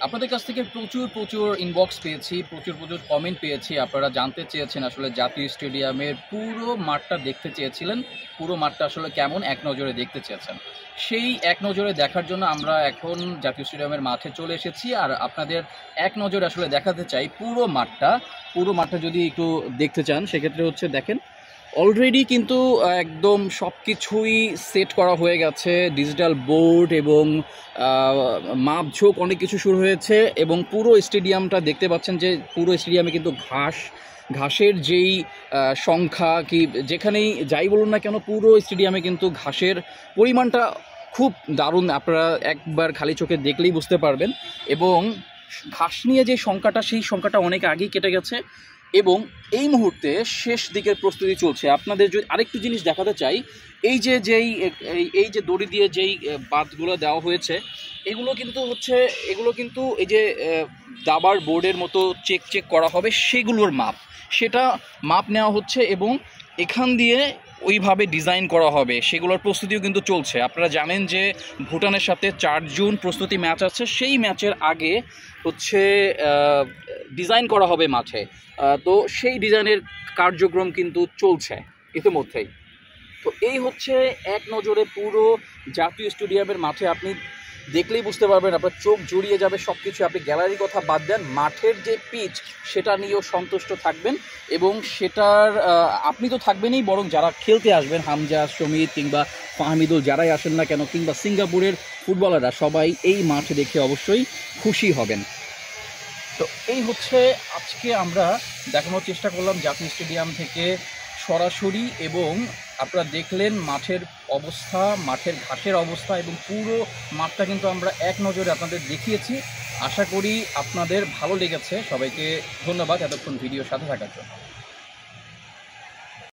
আপনাদের কাছ থেকে প্রচুর ইনবক্স পেয়েছি, প্রচুর কমেন্ট পেয়েছি। আপনারা জানতে চেয়েছেন আসলে জাতীয় স্টেডিয়ামের পুরো মাঠটা দেখতে চেয়েছিলেন, পুরো মাঠটা আসলে কেমন এক নজরে দেখতে চেয়েছেন। সেই এক নজরে দেখার জন্য আমরা এখন জাতীয় স্টেডিয়ামের মাঠে চলে এসেছি, আর আপনাদের এক নজরে আসলে দেখাতে চাই পুরো মাঠটা যদি একটু দেখতে চান সেক্ষেত্রে হচ্ছে দেখেন অলরেডি কিন্তু একদম সব কিছুই সেট করা হয়ে গেছে, ডিজিটাল বোর্ড এবং মাপঝোঁক অনেক কিছু শুরু হয়েছে। এবং পুরো স্টেডিয়ামটা দেখতে পাচ্ছেন যে পুরো স্টেডিয়ামে কিন্তু ঘাসের যেই সংখ্যা কি যেখানেই যাই বলুন না কেন পুরো স্টেডিয়ামে কিন্তু ঘাসের পরিমাণটা খুব দারুণ, আপনারা একবার খালি চোখে দেখলেই বুঝতে পারবেন। এবং ঘাস নিয়ে যে সংখ্যাটা সেই সংখ্যাটা অনেক আগেই কেটে গেছে এবং এই মুহূর্তে শেষ দিকের প্রস্তুতি চলছে। আপনাদের যদি আরেকটু জিনিস দেখাতে চাই, এই যে দড়ি দিয়ে যেই বাঁধগুলো দেওয়া হয়েছে এগুলো কিন্তু এই যে দাবার বোর্ডের মতো চেক করা হবে সেগুলোর সেটা মাপ নেওয়া হচ্ছে এবং এখান দিয়ে ওইভাবে ডিজাইন করা হবে, সেগুলোর প্রস্তুতিও কিন্তু চলছে। আপনারা জানেন যে ভুটানের সাথে 4 জুন প্রস্তুতি ম্যাচ আছে, সেই ম্যাচের আগে হচ্ছে ডিজাইন করা হবে মাঠে। তো সেই ডিজাইনের কার্যক্রম কিন্তু চলছে ইতিমধ্যেই। তো এই হচ্ছে এক নজরে পুরো জাতীয় স্টেডিয়ামের মাঠে আপনি দেখলেই বুঝতে পারবেন, আপনার চোখ জুড়িয়ে যাবে সব কিছু। আপনি গ্যালারির কথা বাদ দেন, মাঠের যে পিচ সেটা নিয়েও সন্তুষ্ট থাকবেন এবং সেটার আপনি তো থাকবেনই, বরং যারা খেলতে আসবেন হামজা, সমিত কিংবা ফাহমিদুল যারাই আসেন না কেন, কিংবা সিঙ্গাপুরের ফুটবলাররা সবাই এই মাঠ দেখে অবশ্যই খুশি হবেন। তো এই হচ্ছে আজকে আমরা দেখানোর চেষ্টা করলাম জাতীয় স্টেডিয়াম থেকে সরাসরি, এবং আপনারা দেখলেন মাঠের অবস্থা, মাঠের ঘাসের অবস্থা এবং পুরো মাঠটা কিন্তু আমরা এক নজরে আপনাদের দেখিয়েছি। আশা করি আপনাদের ভালো লেগেছে। সবাইকে ধন্যবাদ এতক্ষণ ভিডিওর সাথে থাকার জন্য।